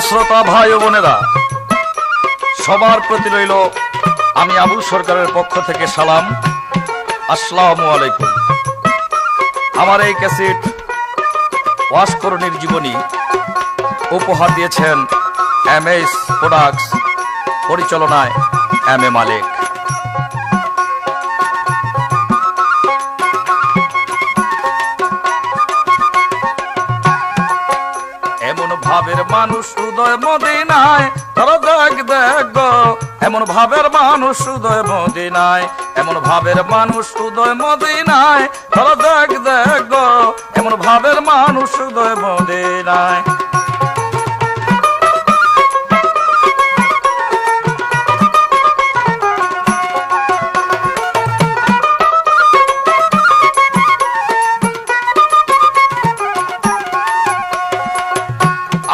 শ্রোতা ভাই ও বোনেরা, সবার প্রতি রইল আমি আবুল সরকারের পক্ষ থেকে সালাম। আসসালামু আলাইকুম। আমার এই ক্যাসেট ওয়াসকরণীর জীবনী উপহার দিয়েছেন MS প্রোডাক্টস, পরিচালনায় M A মালিক। এমন ভাবের মানুষ হৃদয় মদিনায়, তারা দেখ দেখ গো। এমন ভাবের মানুষ হৃদয় মদিনায়, এমন ভাবের মানুষ হৃদয় মদিনায়, তারা দেখ দেখ গো। এমন ভাবের মানুষ হৃদয় মদিনায়।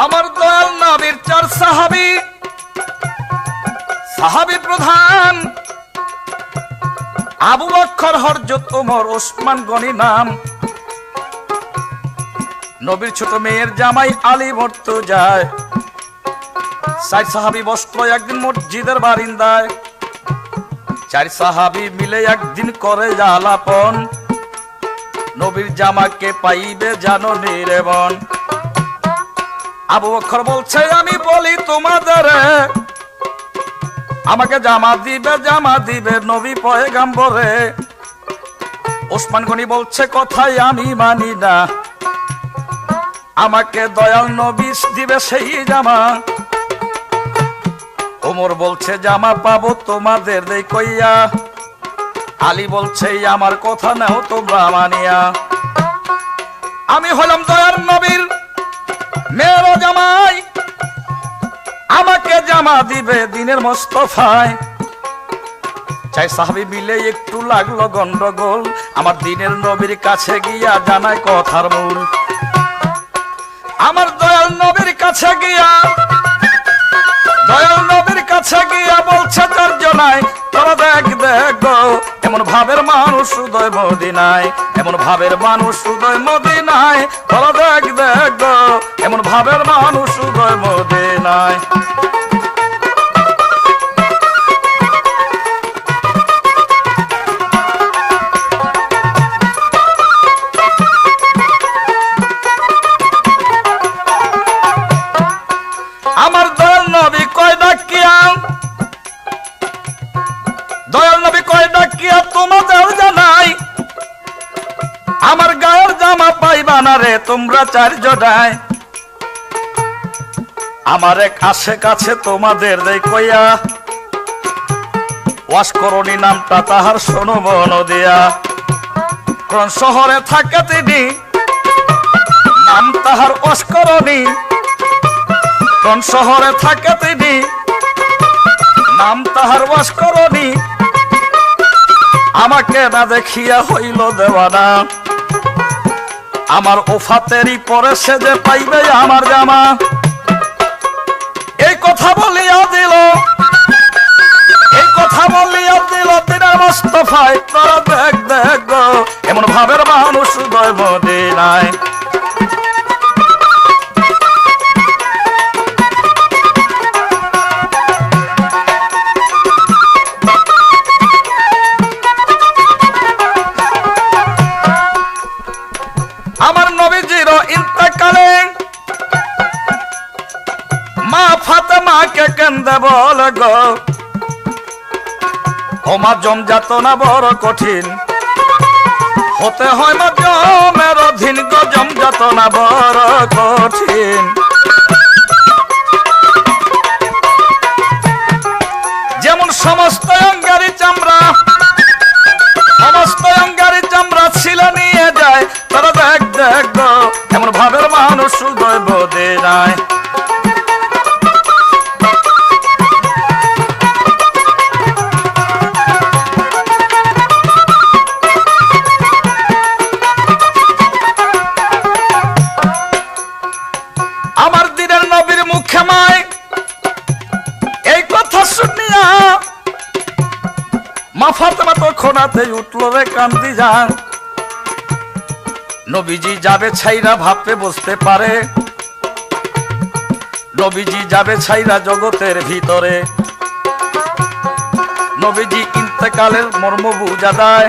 আমার দয়াল নবীর চার সাহাবী, সাহাবী প্রধান আবু বকর, হযরত ওমর, ওসমান গনি নাম। নবীর ছোট মেয়ের জামাই আলী মুর্তজায়। চার সাহাবী বসলো একদিন মসজিদের বারিন্দায়। চার সাহাবী মিলে একদিন করে আলাপন, নবীর জামাকে পাইবে জানো নিরেবন। আবু বকর বলছে আমি বলি তোমাদের, আমাকে জামা দিবে নবী পয়গাম্বরে। ওসমান গনি বলছে কথাই আমি মানি না, আমাকে দয়াল নবী দিবে সেই জামা। ওমর বলছে জামা পাবো তোমাদের দেই কইয়া। আলী বলছে আমার কথা নাও তোমরা মানিয়া। আমি হলাম দয়াল নবীর মেয়ের জামাই, আমাকে জামা দিবে দিনের মোস্তফায়। চাই সাহাবী মিলে একটু লাগলো গন্ডগোল, আমার দিনের নবীর কাছে গিয়া জানায় কথার মূল। আমার দয়াল নবীর কাছে গিয়া, দয়াল নবীর কাছে গিয়া বলছে চারজনায়, তোরা দেখ দেখ গো। এমন ভাবের মানুষ হৃদয় মদিনায়, এমন ভাবের মানুষ হৃদয় মদিনায়, তোরা দেখ দেখ গো। এমন ভাবের মানুষ হৃদয় মদিনায়। আমার দয়াল নবী কয় ডাকিয়া, দয়াল নবী কয় ডাকিয়া তোমাদের জানাই, আমার গায়ের জামা পাইবা না রে তোমরা চারজনায়। আমার এক আশে কাছে তোমাদের দেই কইয়া, ওয়াসকরণী নামটা তাহার শোনো মন দিয়া। কোন শহরে থাকে তিনি, নাম তাহার ওয়াসকরণী। কোন শহরে থাকে তিনি, নাম তাহার ওয়াসকরণী। আমাকে না দেখিয়া হইল দেওয়ানা, আমার ওফাতেরই পরে সে যে পাইবে আমার জামা। এই কথা বলিয়া দিল, এই কথা বলিয়া দিল দিনের মোস্তফায়। তোরা দেখ দেখ গো, এমন ভাবের মানুষ হৃদয় মদিনায়। আমার নবীজির ইন্তেকালে মা ফাতেমাকে কেন্দে বল গো, ও মা জম যাতনা বড় কঠিন, হতে হয় মা জমের অধীন গো, জম যাতনা বড় কঠিন। যেমন সমস্ত অঙ্গারি চামড়া, সমস্ত অঙ্গারি চামড়া ছিলে নিয়ে যায়, তারা দেখ দেখ গো। এমন ভাবের মানুষ হৃদয় মদিনায়। আমার দিনের নবীর মুখে মায় এই কথা শুনিয়া, মা ফাতেমা তো খোনাতে উঠলো রে কান্দি যান। নবীজি যাবে ছাইরা ভাবতে বসতে পারে, নবীজি যাবে ছাইরা জগতের ভিতরে। নবীজি ইন্তেকালের মর্ম বুঝা দেয়,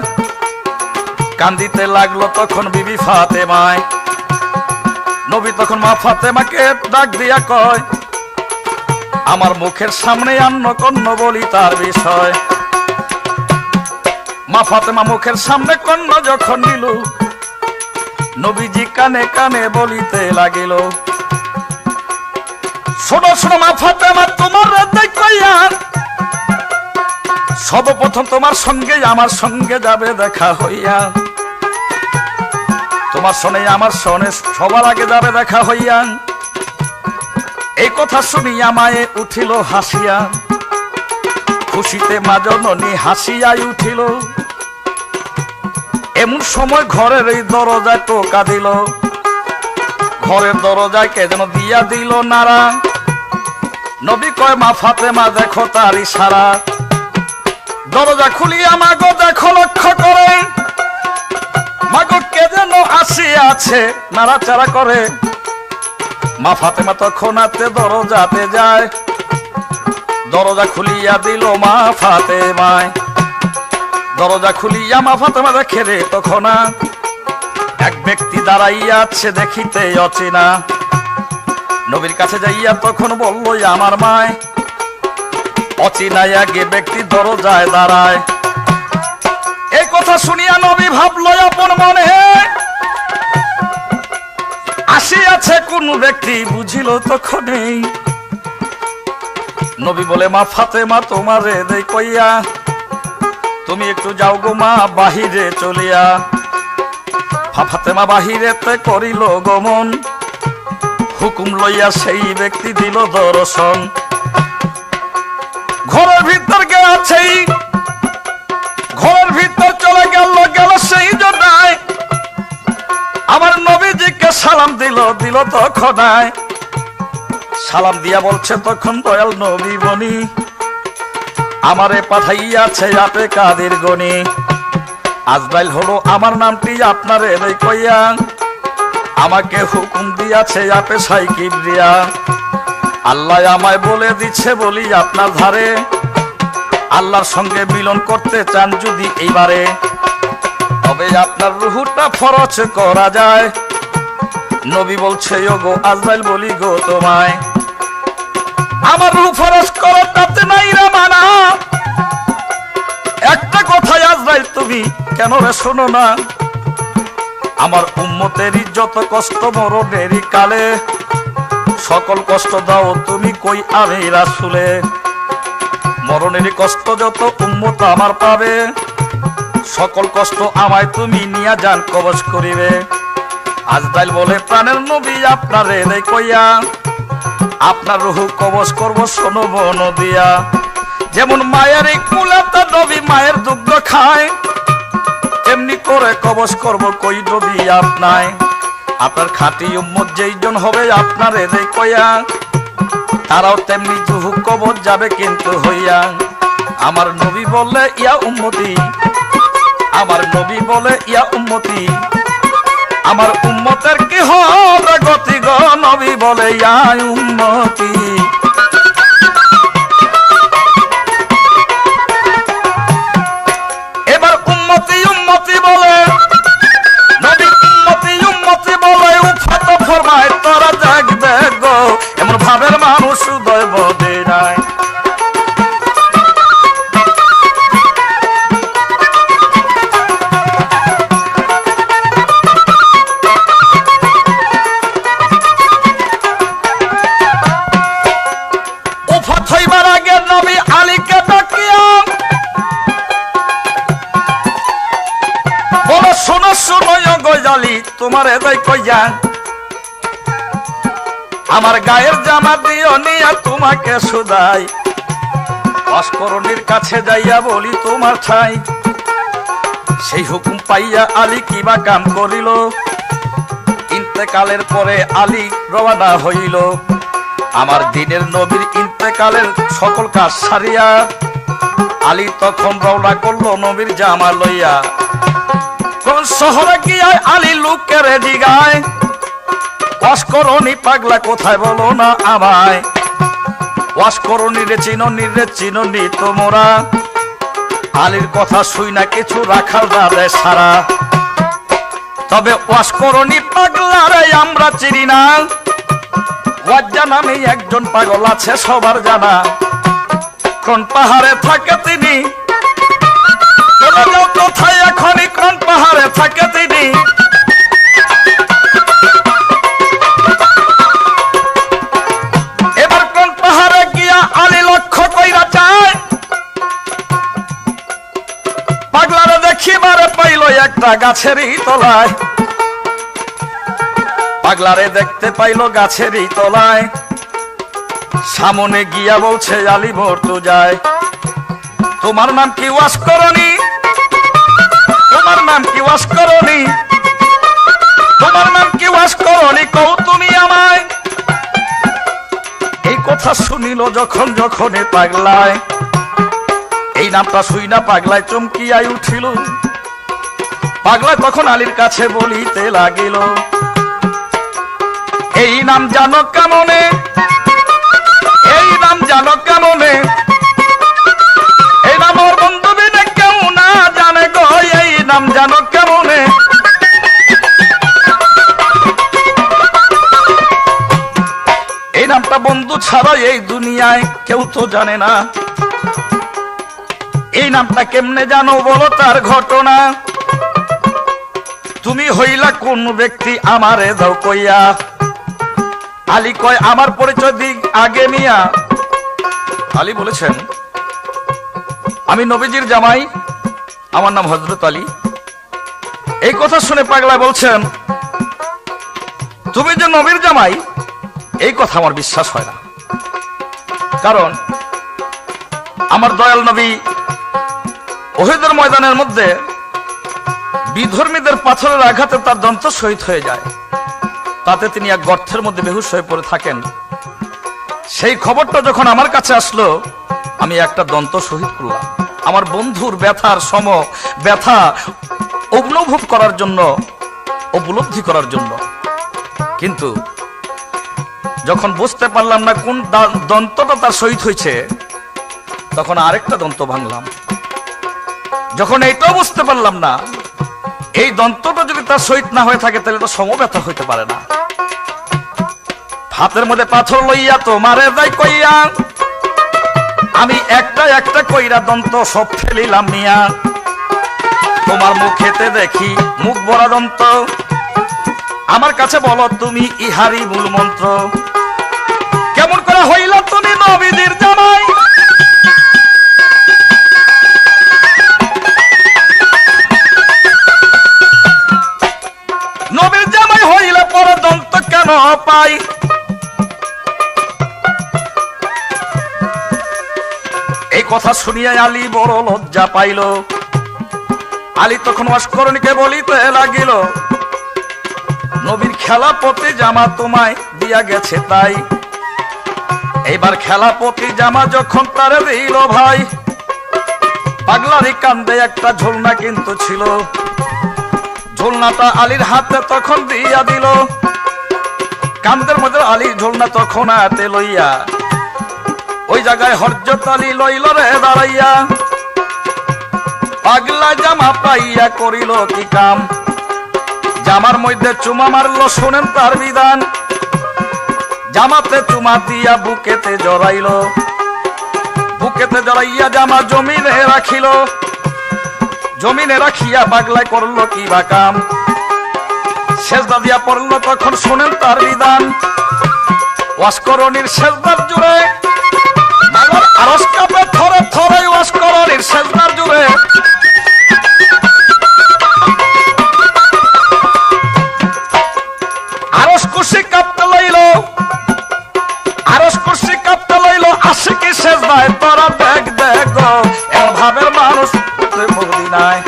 কান্দিতে লাগলো তখন বিবি ফাতেমায়। নবী তখন মা ফাতেমাকে ডাক দিয়া কয়, আমার মুখের সামনে আন্ন কন্ন বলি তার বিষয়। মা ফাতেমা মুখের সামনে কন্ন যখন নিল, নবীজি কানে কানে বলিতে লাগিল, শোনো শোনো মা ফাতেমা, তোমার কইয়া সর্বপ্রথম তোমার সঙ্গে আমার সঙ্গে যাবে দেখা হইয়া। তোমার শোনে আমার শোনে সবার আগে যাবে দেখা হইয়া। এই কথা শুনিয়া মায়ে উঠিল হাসিয়া, খুশিতে মা জননী হাসিয়াই উঠিল। এমন সময় ঘরের এই দরজায় টোকা দিল, ঘরের দরজায় কে যেন দিয়া দিল নাড়া। নবী কয়, মা ফাতেমা দেখো তার ইশারা। দরজা খুলিয়া মাগো দেখো লক্ষ্য করে, মাগো কে যেন আসিয়া আছে নাড়াচাড়া করে। মা ফাতেমা তখন হাতে দরজাতে যায়, দরজা খুলিয়া দিল মা ফাতেমায়। দরজা খুলিয়া মা ফাতেমা দেখে রে তখন এক ব্যক্তি দাঁড়াইয়া আছে দেখিতে অচেনা। নবীর কাছে যাইয়া তখন বলল, আমার মায়। অচেনায় আগে ব্যক্তি দরজায় দাঁড়ায়। এই কথা শুনিয়া নবী ভাবল আপন মনে, আসিয়াছে কোন ব্যক্তি বুঝিল তখনই। নবী বলে, মা ফাতেমা তোমারে দেই কইয়া তুমি একটু যাও গো মা বাহিরে চলিয়া। ফাতেমা বাহিরেতে করিল গমন, হুকুম লইয়া সেই ব্যক্তি দিল দর্শন। ঘরের ভিতর গেছে, ঘরের ভিতর চলে গেল গেল সেই জন্যই আমার নবীজিকে সালাম দিল দিল তখন সালাম দিয়া বলছে তখন, দয়াল নবী বনি আমারে পাঠাইয়াছে আপে কাদের গনি। আজরাইল হলো আমার নামটি আপনারে এই কইয়া, আমাকে হুকুম দিয়াছে আপে সাই কিবরিয়া। আল্লাহ আমায় বলে দিচ্ছে বলি আপনার ধারে, আল্লাহর সঙ্গে মিলন করতে চান যদি এইবারে, তবে আপনার রুহুটা ফরজ করা যায়। নবী বলছে, ও গো আজরাইল বলি গো তোমায়, আমার রুহ ফরজ করার তাতে নাই রে মানা। একটা কথাই আজরাইল তুমি কেন রে শোনো না, আমার উম্মতেরই যত কষ্ট মরণেরই কালে, সকল কষ্ট দাও তুমি কই আমি রাসূলে। মরণেরই কষ্ট যত উম্মত আমার পাবে, সকল কষ্ট আমায় তুমি নিয়া যান কবজ করিবে। আজরাইল বলে, প্রাণের নবী আপনারে দেই কইয়া আপনার রুহ কবজ করব শোনো বন দিয়া। যেমন মায়ের এই কুলাতা নবী মায়ের দুগ্ধ খায়, এমনি করে কবজ করব কই নবী আপনায়। আপনার খাঁটি উম্মত যেইজন হবে আপনারে দেই কইয়া, তারাও তেমনি রুহ কবজ যাবে কিন্তু হইয়া। আমার নবী বলে, ইয়া উম্মতি, আমার নবী বলে, ইয়া উম্মতি, আমার উম্মতের কি হবে গতি গো। নবী বলে, ইয়া উম্মতি। এবার উম্মতি উম্মতি বলে নবী, উম্মতি উম্মতি বলে উফাত ফরমায় তোরা জাগবে গো। এমন ভাবের মানুষ উদয় বোধে নাই। তোমার এদাই কইয়া আমার গায়ের জামা দিও নিয়া তোমাকে সুদাই। অস্করণীর কাছে যাইয়া বলি তোমার ঠাই। সেই হুকুম পাইয়া আলী কিবা কাম করিল, ইন্তেকালের পরে আলী রওনা হইল। আমার দিনের নবীর ইন্তেকালের সকল কাজ সারিয়া আলী তখন রওনা করলো নবীর জামা লইয়া। কোন শহরে গিয়া আলী লোকের জিগায়, ওয়াশ করনি পাগলা কোথায় বলো না আমায়, ওয়াশ করনি রে চিননি তোমরা, আলীর কথা শুই না কিছু রাখাল দাদে সারা। তবে ওয়াশ করনি পাগলা রে আমরা চিনি না, ওয়াজ্জা নামে একজন পাগল আছে সবার জানা। কোন পাহাড়ে থাকে তিনি, কোথায় এখনই কোন পাহাড়ে থাকে তিনি, এবার কোন পাহাড়ে গিয়া আলী লক্ষ্য কইরা চায়, পাগলারে দেখিবারে পাইল একটা গাছেরই তলায়, পাগলারে দেখতে পাইল গাছেরই তলায়, সামনে গিয়া বলছে আলী মরতু যায়। তোমার নাম কি ওয়াশ করনি, তোমার নাম কি ওয়াশ করনি, তোমার নাম কি ওয়াশ করনি কও তুমি আমায়। এই কথা শুনিল যখন যখনে পাগলায়, এই নামটা শুই না পাগলায় চমকিয়াই উঠিল, পাগলায় তখন আলীর কাছে বলিতে লাগিল, এই নাম জানো কেমনে, এই নাম জানো কেমনে, এই নাম ওর বন্ধু বিনে কেউ না জানে গো, এই নাম জানো কেমনে। এই নামটা বন্ধু ছাড়া এই দুনিয়ায় কেউ তো জানে না, এই নামটা কেমনে জানো বলো তার ঘটনা। তুমি হইলা কোন ব্যক্তি আমারে দাও কইয়া, আলী কয় আমার পরিচয় দিক আগে মিয়া। আলী বলেছেন আমি নবীজির জামাই, আমার নাম হযরত আলী। এই কথা শুনে পাগলা বলছেন তুমি যে নবীর জামাই, এই কথা আমার বিশ্বাস হয় না, কারণ আমার দয়াল নবী উহুদের ময়দানের মধ্যে বিধর্মীদের পাথরের আঘাতে তার দন্ত শহীদ হয়ে যায়, তাতে তিনি এক গর্তের মধ্যে বেহুশ হয়ে পড়ে থাকেন। সেই খবরটা যখন আমার কাছে আসলো, আমি একটা দন্ত শহীদ করলাম আমার বন্ধুর ব্যথার সম ব্যথা অনুভব করার জন্য, উপলব্ধি করার জন্য। কিন্তু যখন বুঝতে পারলাম না কোন দন্তটা তার শহীদ হয়েছে, তখন আরেকটা দন্ত ভাঙলাম। যখন এইটাও বুঝতে পারলাম না এই দন্তটা যদি তার শহীদ না হয়ে থাকে, তাহলে তো সমব্যথা হইতে পারে না। হাতের মধ্যে পাথর লইয়া তোমারে যাই কইয়া, আমি একটা একটা কইরা দন্ত সব ফেলিলাম মিয়া, তোমার মুখেতে দেখি মুখ ভরা দন্ত, আমার কাছে বলো তুমি ইহারি মূল মন্ত্র। কেমন করে হইলা তুমি নবীজির জামাই, নবীর জামাই হইলে পরে দন্ত কেন পাই। এই কথা শুনিয়া আলী বড় লজ্জা পাইল। আলী তখন ওয়াশকরণীকে বলিতে লাগিল, নবীর খেলাপতি জামা তোমায় দিয়া গেছে তাই, এইবার খেলাপতি জামা যখন তারে দিল ভাই, পাগলারি কান্দে একটা ঝোলনা কিন্তু ছিল, ঝোলনাটা আলীর হাতে তখন দিয়া দিল। কান্দের মধ্যে আলী ঝোলনা তখন হাতে লইয়া ওই জায়গায় হযরত আলী লইল রে দাঁড়াইয়া, পাগলা জামা পাইয়া করিল কি কাম, জামার মধ্যে চুমা মারলো শুনেন তার বিধান, জামাতে চুমা দিয়া বুকেতে জড়াইল, বুকেতে জড়াইয়া জামা জমিনে রাখিল, জমিনে রাখিয়া পাগলায় করলো কি বা কাম, সেজদা দিয়া পড়লো তখন শুনেন তার বিধান। ওয়াশকরণীর সেজদার জুড়ে বাবার আরশ কাঁপে থরে থরে, ওয়াশকরণীর সেজদার জুড়ে আরশ কুরসি কাঁপতে লইল, আরশ কুরসি কাঁপতে লইল, আশিকি সেজদায় তোরা দেখ দেখ এমন ভাবের মানুষ মদিনায়।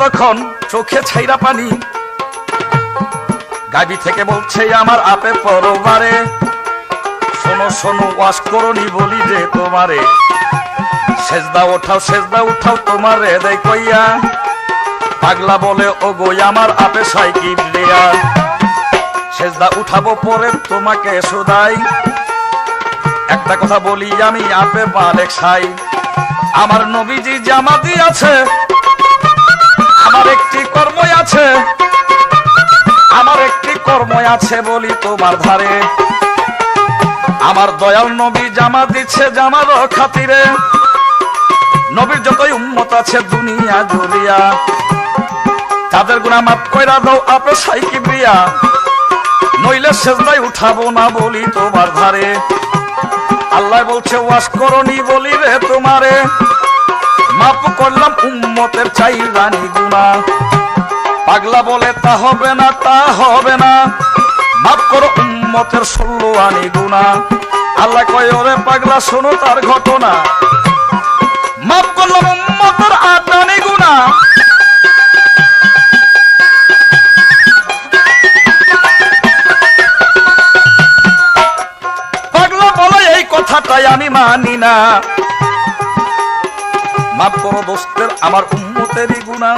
তখন চোখে ছাইরা পানি, গাবি থেকে বলছে আমার আপে পরবারে, শোনো শোনো ওয়াশ করনি বলি রে তোমারে, সেজদা উঠাও তোমারে দেই কইয়া। পাগলা বলে ও গো আমার আপে সাইকি লিয়া, সেজদা উঠাবো পরে তোমাকে সুদাই। একটা কথা বলি আমি আপে মালেক সাই, আমার নবীজি জামা দিয়াছে, আমার একটি কর্মই আছে, আমার একটি কর্মই আছে বলি তোমার ধারে। আমার দয়াল নবী জামা দিচ্ছে জামার খাতিরে, নবীর যতই উম্মত আছে দুনিয়া জুড়িয়া, তাদের গুনাহ মাফ কইরা দাও আপে সাই কিবরিয়া, নইলে সেজদায় উঠাবো না বলি তোমার ধারে। আল্লাহ বলছে ওয়াশ করনি বলি রে তোমারে, মাফ করলাম উম্মতের চাই রানী গুনাহ। পাগলা বলে তা হবে না, তা হবে না, মাফ করো উম্মতের 16 আনি গুনাহ। আল্লাহ কয় ওরে পাগলা শোনো তার ঘটনা, মাফ করলাম উম্মতের 8 আনি গুনাহ। পাগলা বলে এই কথাটাই আমি মানি না, মাফ করো দোস্তের আমার উম্মতেরই গুনাহ,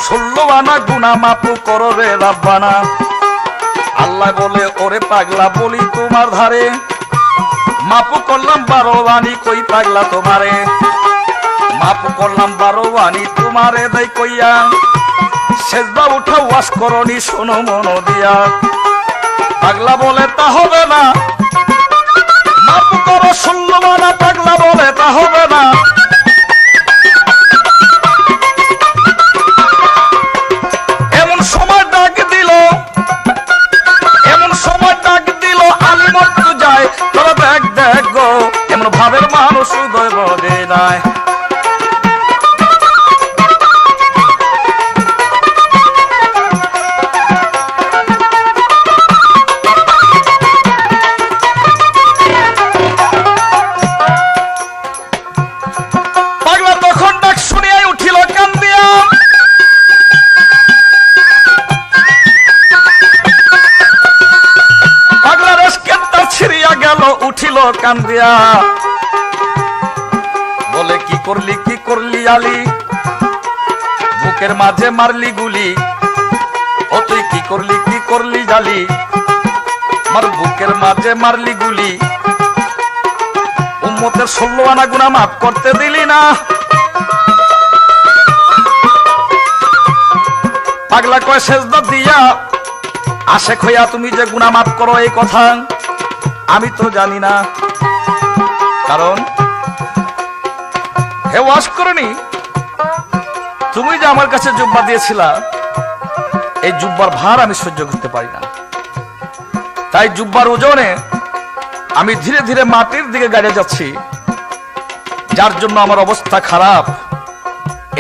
16 আনা গুনাহ মাফ করো রে রাব্বানা। আল্লাহ বলে ওরে পাগলা বলি তোমার ধারে, মাফ করলাম 12 আনি কই পাগলা তোমারে, মাফ করলাম 12 আনি তোমারে দেই কইয়া। সেজদা উঠাও ওয়াশ করনি শোনো মন দিয়া, পাগলা বলে তা হবে না, মাফ করো 16 আনা, পাগলা বলে তা হবে না। এমন সময় ডাক দিল আলী মর্তু যায়, তোরা দেখ গো এমন ভাবের মানুষ উদয় বদে নাই। পাগলা তখন ডাক শুনিয়াই উঠিল কান্দিয়া, পাগলার এসকের তার ছিড়িয়া গেল উঠিল কান্দিয়া, বলে কি করলি আলী, বুকের মাঝে মারলি গুলি, ও তুই কি করলি জালি, আমার বুকের মাঝে মারলি গুলি, উম্মতের 16 আনা গুনাহ মাফ করতে দিলি না। পাগলা কয় সেজদা দিয়া আশেক হইয়া তুমি যে গুনাহ মাফ করো এই কথা আমি তো জানি না, কারণ হে ওয়াশ করনি তুমি যে আমার কাছে জুব্বা দিয়েছিলা, এই জুব্বার ভার আমি সহ্য করতে পারি না, তাই জুব্বার ওজনে আমি ধীরে ধীরে মাটির দিকে গাড়ে যাচ্ছি, যার জন্য আমার অবস্থা খারাপ,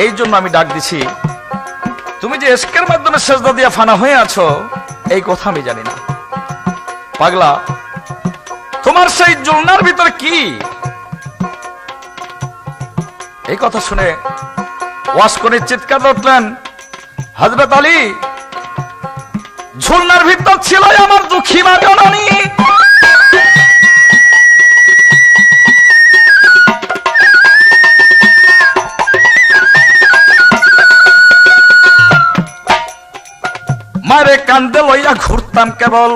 এই জন্য আমি ডাক দিছি। তুমি যে ইশকের মাধ্যমে সেজদা দিয়া ফানা হয়ে আছো এই কথা আমি জানি না। পাগলা তোমার সেই জুলনার ভিতর কি? এই কথা শুনে ওয়াশ করে চিৎকার উঠলেন হযরত আলী, ঝুলনার ভিতর ছিল আমার দুঃখী মা জননী। মারে কান্দে লইয়া ঘুরতাম কেবল,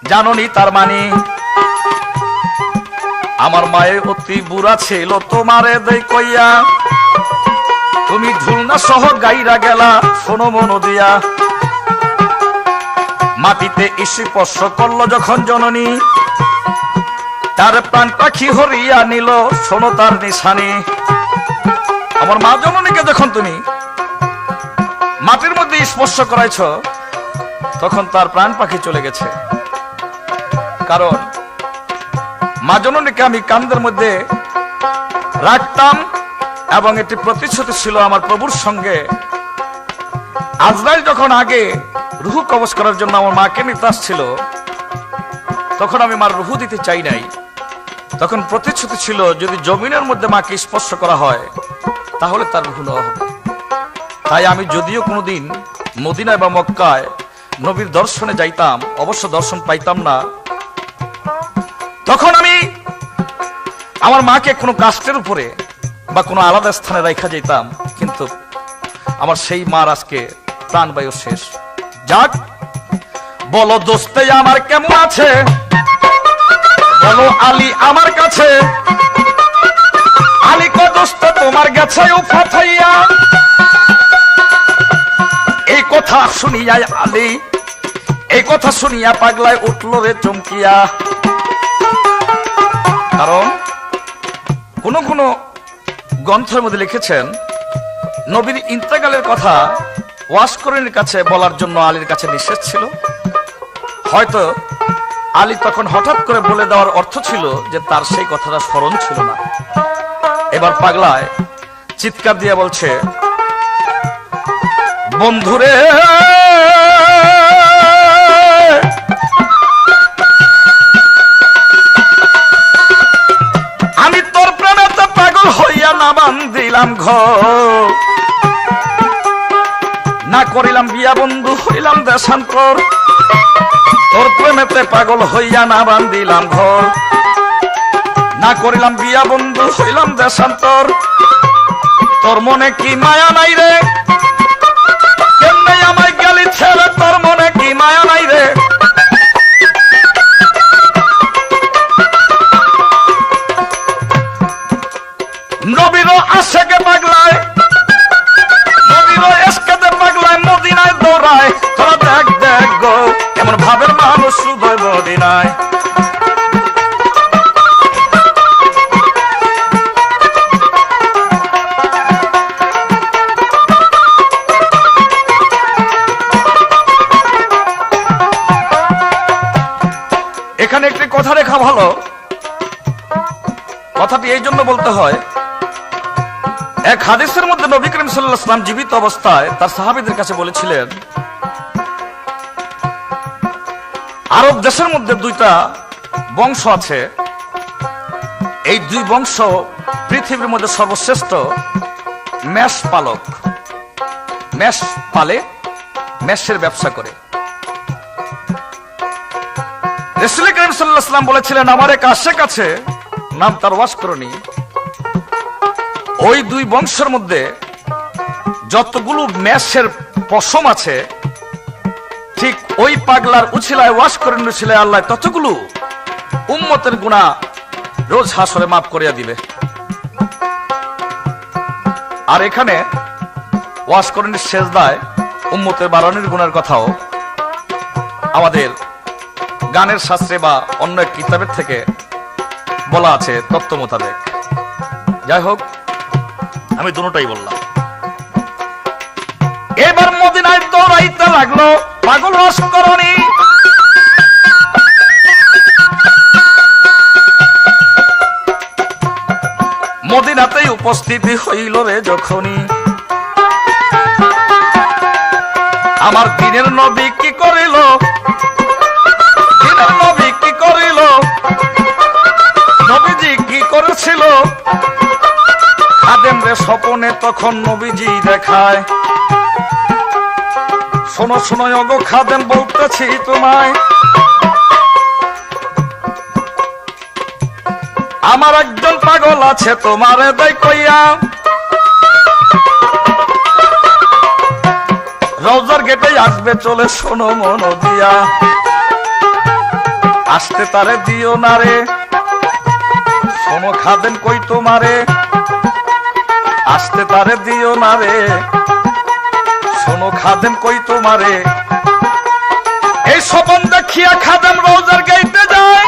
জাননি তার মানে আমার মায়ের অতি বুড়া ছিল তোমারে দেই কইয়া, তুমি ঝুলনা সহ গাইরা গেলা শোনো মন দিয়া। মাটিতে স্পর্শ করলো যখন জননী, তার প্রাণ পাখি হরিয়া নিল শোনো তার নিশানি। আমার মা জননীকে যখন তুমি মাটির মধ্যে স্পর্শ করাইছ তখন তার প্রাণ পাখি চলে গেছে, কারণ মা জননীকে আমি কান্দের মধ্যে রাখতাম এবং এটি প্রতিশ্রুতি ছিল আমার প্রভুর সঙ্গে। আজরাইল যখন আগে রুহু কবজ করার জন্য আমার মাকে নিতে আসছিল তখন আমি মার রুহু দিতে চাই নাই, তখন প্রতিশ্রুতি ছিল যদি জমিনের মধ্যে মাকে স্পর্শ করা হয় তাহলে তার রুহু নেওয়া হবে। তাই আমি যদিও কোনোদিন মদিনায় বা মক্কায় নবীর দর্শনে যাইতাম, অবশ্য দর্শন পাইতাম না, তখন আমি আমার মাকে কোনো কাষ্টের উপরে বা কোনো আলাদা স্থানে রাখা যেতাম, কিন্তু আমার সেই মার আজকে প্রাণবায়ু শেষ। যাক, বলো দোস্তে আমার কেমন আছে, বলো আলী আমার কাছে, আলী কো দোস্ত তোমার গেছে উফাত হইয়া। এই কথা শুনিয়া আলী, এই কথা শুনিয়া পাগলায় উঠল রে চমকিয়া। কারণ কোন কোন গ্রন্থের মধ্যে লিখেছেন নবীর ইন্তেকালের কথা ওয়াসকরণীর কাছে বলার জন্য আলীর কাছে নিষেধ ছিল। হয়তো আলী তখন হঠাৎ করে বলে দেওয়ার অর্থ ছিল যে তার সেই কথাটা স্মরণ ছিল না। এবার পাগলায় চিৎকার দিয়ে বলছে, বন্ধুরে আমি তোর প্রেমেতে পাগল হইয়া না বান্ধিলাম ঘর, না করিলাম বিয়া বন্ধু হইলাম দেশান্তর, তোর প্রেমেতে পাগল হইয়া না বান্ধিলাম ঘর, না করিলাম বিয়া বন্ধু হইলাম দেশান্তর। তোর মনে কি মায়া নাই রে, কেমনে আমায় গেলি ছেড়ে, তোর মনে কি মায়া নাই রে। নবীরও আশেকে পাগলায়, নবীরও এসকেতে পাগলায় মদিনায় দৌড়ায়। তোরা দেখ দেখ গো এমন ভাবের মানুষ শুধু মদিনায়। এখানে একটি কথা রেখা ভালো, কথাটি এই জন্য বলতে হয়, এক হাদিসের মধ্যে নবী করিম সাল্লাল্লাহু আলাইহি ওয়াসাল্লাম জীবিত অবস্থায় তার সাহাবীদের কাছে বলেছিলেন, আরব দেশের মধ্যে দুইটা বংশ আছে, এই দুই বংশ পৃথিবীর মধ্যে সর্বশ্রেষ্ঠ মেষ পালক, মেষ পালে, মেষের ব্যবসা করে। রাসূল করিম সাল্লাল্লাহু আলাইহি ওয়াসাল্লাম বলেছিলেন, আমার এক আশেক আছে, নাম তার ওয়াসকরণী, ওই দুই বংশের মধ্যে যতগুলো মেষের পশম আছে, ঠিক ওই পাগলার উছিলায় ওয়াসকরণী উছিলায় আল্লাহ ততগুলো উম্মতের গুনাহ রোজ হাসরে মাফ করিয়া দিবে। আর এখানে ওয়াসকরণীর সেজদায় উম্মতের বাড়ানোর গুনার কথাও আমাদের গানের শাস্ত্রে বা অন্য এক কিতাবের থেকে বলা আছে তত্ত্ব মোতাবেক। যাই হোক, আমি দুটোটাই বললাম। এবার মদিনায় দৌড়াইতে লাগলো পাগল ওয়াসকরণী। মদিনাতেই উপস্থিতি হইল রে যখনই, আমার দিনের নবী কি করিল, দিনের নবী কি করিল, নবীজি কি করেছিল। খাদেম রে স্বপনে তখন নবীজি দেখায়, শোনো শোনো ওগো খাদেম বলতেছি তোমায়, আমার একজন পাগল আছে তোমারে দেই কইয়া, রওজার গেটে আসবে চলে শোনো মন দিয়া, আসতে তারে দিও না রে, শোনো খাদেম কই তোমারে, আসতে তারে দিও না রে, শোনো খাদেম কই তোমারে। এই স্বপন দেখিয়া খাদেম রওজার গেটে যায়,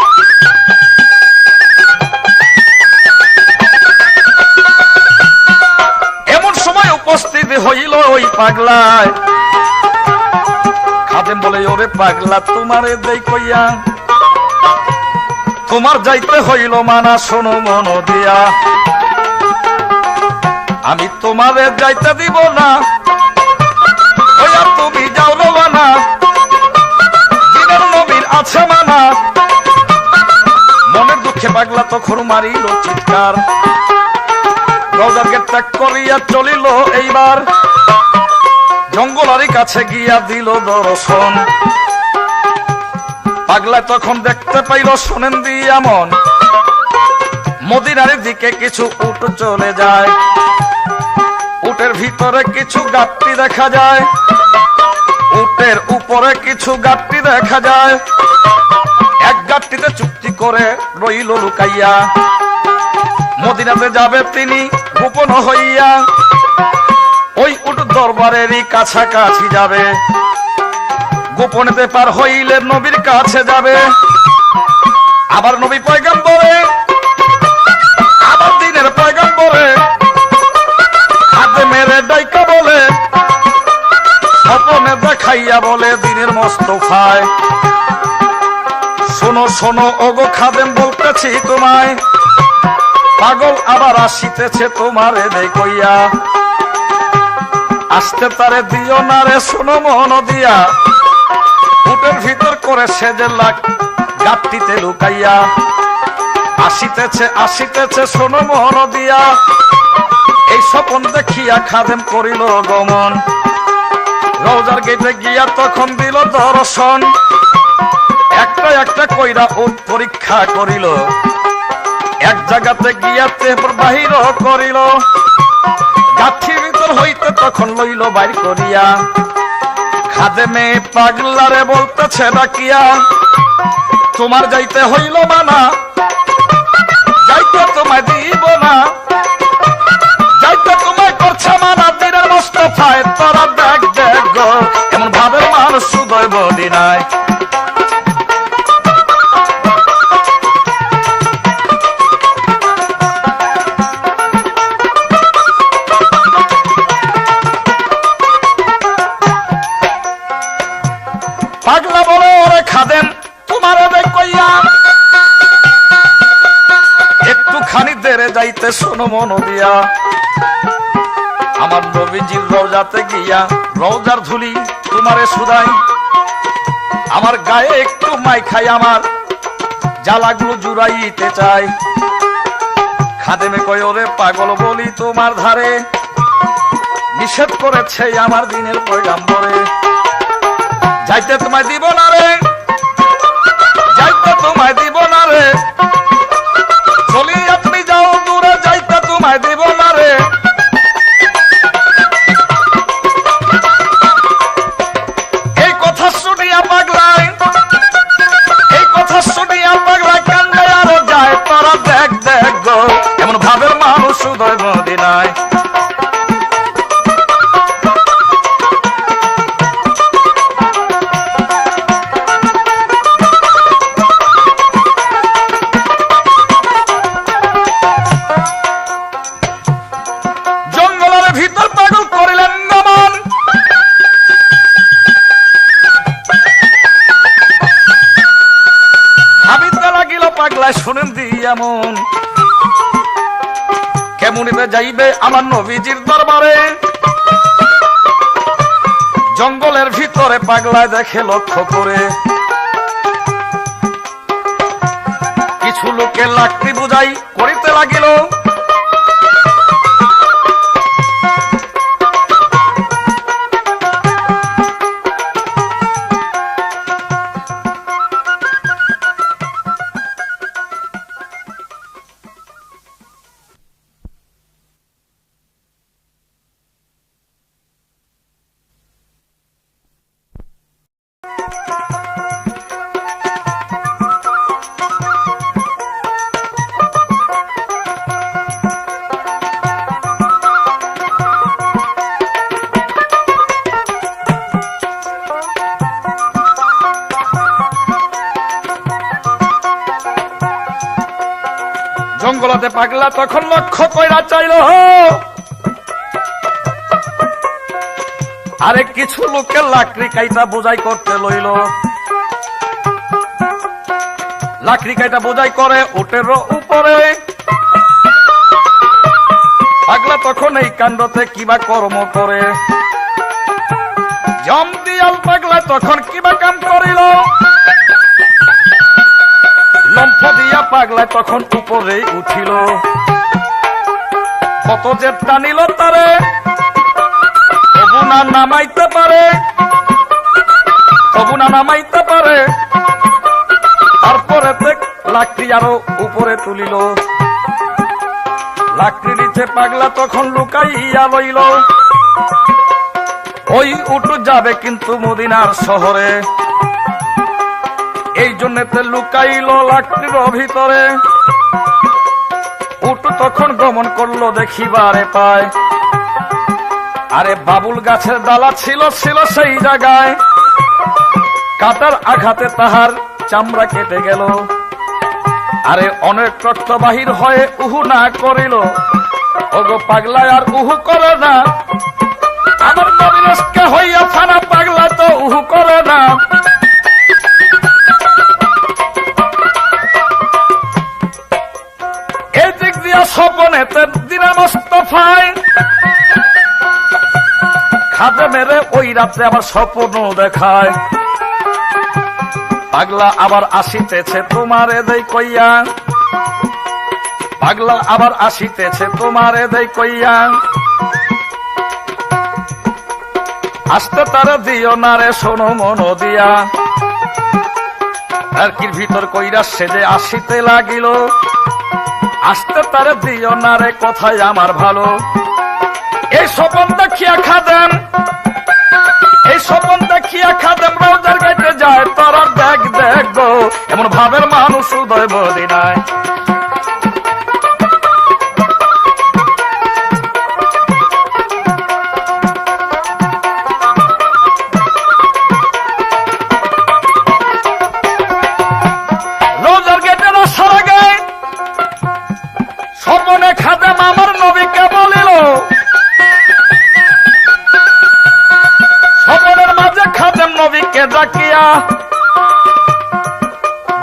এমন সময় উপস্থিত হইল ওই পাগলায়। খাদেম বলে, ওরে পাগলা তোমারে দেই কইয়া, তোমার যাইতে হইল মানা, শোনো মন দিয়া, আমি তোমারে যাইতে দিব না, ওয়া তুমি যাও রওনা, দিনের নবীর আছে মানা। মনের দুঃখে পাগলা তখন মারিল চিৎকার, রওজার গেট ত্যাগ করিয়া চলিল এইবার। জঙ্গলারি কাছে গিয়া দিল দর্শন। পাগলা তখন দেখতে পাইল শোনেন দিয়া মন, মদিনার দিকে কিছু উট চলে যায়। উটের ভিতরে কিছু গাঁটটি দেখা যায়, উটের উপরে কিছু গাঁটটি দেখা যায়। এক গাঁটটিতে চুক্তি করে রইল লুকাইয়া, মদিনাতে যাবে তিনি গোপন হইয়া। ওই উট দরবারেরই কাছাকাছি যাবে, গোপনেতে পার হইলে নবীর কাছে যাবে। আবার নবী পয়গম্বরে, আবার দিনের পয়গম্বরে হাতে মেরে ডাইকা বলে, স্বপনে দেখাইয়া বলে দিনের মোস্তফায়, শোনো শোনো ওগো খাদেম বলতেছি তোমায়, পাগল আবার আসিতেছে তোমারে দেখইয়া। আসতে তারে দিও না রে শোনো মন দিয়া, উটের ভিতর করে সেজে লাগ গাঁটটিতে লুকাইয়া। আসিতেছে আসিতেছে শোনো মন দিয়া, এই স্বপন দেখিয়া খাদেম করিল গমন। রওজার গেটে গিয়া তখন দিল দর্শন, একটা একটা কইরা উট পরীক্ষা করিল। এক জায়গাতে গিয়া তেপর বাহির করিল, গাঠির ভিতর হইতে তখন লইল বাইর করিয়া। খাদেমে পাগলারে বলতেছে ডাকিয়া, তোমার যাইতে হইল মানা, যাইতে তোমায় দিব না, যাইতে তোমায় করছে মানা দিনের মোস্তফায়। তোরা দেখ দেখ গো এমন ভাবের মানুষ সুদয় মদিনায়। পাগলা বলে ওরে খাদেম তোমারে দেখইয়া, একটুখানি দেরে যাইতে শোনো মন দিয়া। আমার নবীজির রওজাতে গিয়া রওজার ধুলি তোমারে সুদাই, আমার গায়ে একটু মাই খাই, আমার জ্বালাগুলো জুড়াইতে চাই। খাদেমে কয় ওরে পাগল বলি তোমার ধারে, নিষেধ করেছে আমার দিনের পয়গম্বরে। যাইতে তোমায় দিব না রে, যাইতে তোমায় দিব না রে, চলিয়া তুমি যাও দূরে, যাইতে তোমায় দিব না রে। এই কথা শুনিয়া পাগলায়, এই কথা শুনিয়া পাগলায় কান্দে আরো যায়। তোরা দেখ দেখ গো এমন ভাবের মানুষ উদয় মদিনায়। শুনেন দিয়ামন কেমনিতে যাইবে আমার নবীজির দরবারে। জঙ্গলের ভিতরে পাগলায় দেখে লক্ষ্য করে, কিছু লোকে লাকড়ি বুঝাই করিতে লাগিল। জঙ্গলাতে পাগলা তখন লক্ষ্য কইরা চাইল, আরে কিছু লোকের লাকড়ি কাইটা বোঝাই করতে লইল। লাকড়ি কাইটা বোঝাই করে উটের উপরে। পাগলা তখন এই কাণ্ডতে কিবা কর্ম করে, জম দিয়াল পাগলা তখন কিবা কাম করিল। লম্ফ দিয়া পাগলা তখন উপরে উঠিল, কত যে টানিল তারে তবু না নামাইতে পারে, তবু না নামাইতে পারে। তারপরে লাকড়ি আরো উপরে তুলিল, লাকড়ি নিচে পাগলা তখন লুকাইয়া লইল। ওই উট যাবে কিন্তু মদিনার শহরে, এই জন্যতে লুকাইল লাকড়ির ভিতরে। উট তখন গমন করলো দেখিবারে পায়, আরে বাবুল গাছের ডালা ছিল সেই জায়গায়। কাটার আঘাতে তাহার চামড়া কেটে গেল, আরে অনেক রক্ত বাহির হয়ে উহু না করিল। ওগো পাগলা আর উহু করে না, আমার নবীনকে হইয়া থানা পাগলা তো উহু করে না। এই দিক দিয়া স্বপনেতে দিনা মোস্তফায় খাদে মেরে ওই রাত্রে আবার স্বপ্ন দেখায়। পাগলা আবার আসিতেছে তোমারে দেই কইয়া, পাগলা আবার আসিতেছে তোমারে দেই কইয়া। আসতে তারে দিও না রে শোনো মন দিয়া, আর কি ভিতর কইরা সেজে আসিতে লাগিল। আসতে তারে দিও না রে কথায় আমার ভালো। এই স্বপন দেখিয়া খাদেম, এই স্বপন দেখিয়া খাদেম রোজার গাইতে যায়। তারা দেখ দেখ গো এমন ভাবের মানুষ উদয় মদিনায়। রোজার গেটে রসার আগে স্বপনে খাদেম আমার নবীকে বলিল, স্বপনের মাঝে খাদেম নবীকে ডাকিয়া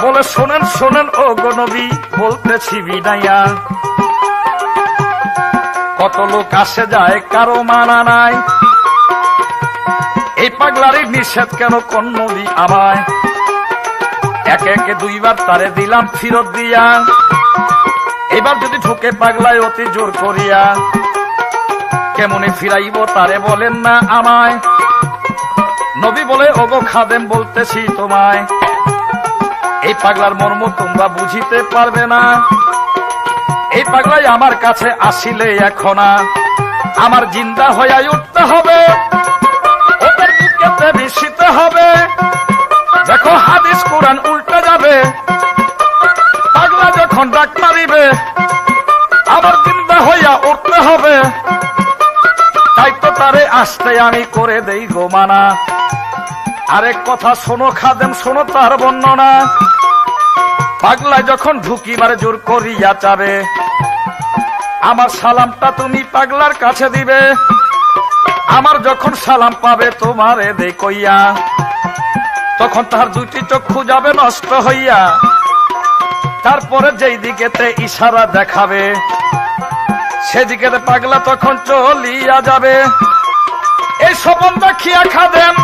বলে শোনেন শোনেন ও গো নবী বলতেছি বিনাইয়া। কত লোক আসে যায় কারো মানা নাই, এই পাগলারই নিষেধ কেন কোন নবী আমায়। একে একে দুইবার তারে দিলাম ফিরত দিয়া, এবার যদি ঢুকে পাগলায় অতি জোর করিয়া। কেমনে ফিরাইব তারে বলেন না আমায়। নবী বলে ওগো খাদেম বলতেছি তোমায়, এই পাগলার মর্ম তোমরা বুঝিতে পারবে না। এই পাগলাই আমার কাছে আসিলে এখন আমার জিন্দা হইয়া উঠতে হবে, ওদের বুকেতে মিশিতে হবে। দেখো হাদিস কোরআন উল্টে যাবে, পাগলা যখন ডাক মারিবে আবার জিন্দা হইয়া উঠতে হবে। তাই তো তারে আসতে আমি করে দেই গো মানা। আরেক কথা শোনো খাদেম শোনো তার বর্ণনা। পাগলা যখন ঢুকিবার জোর করিয়া যাবে, আমার সালামটা তুমি পাগলার কাছে দিবে। আমার যখন সালাম পাবে তোমারে দে কইয়া, তখন তার দুইটি চক্ষু যাবে নষ্ট হইয়া। তারপরে যেই দিকেতে ইশারা দেখাবে সেদিকে পাগলা তখন চলিয়া যাবে। এই স্বপন দেখিয়া খাদেম,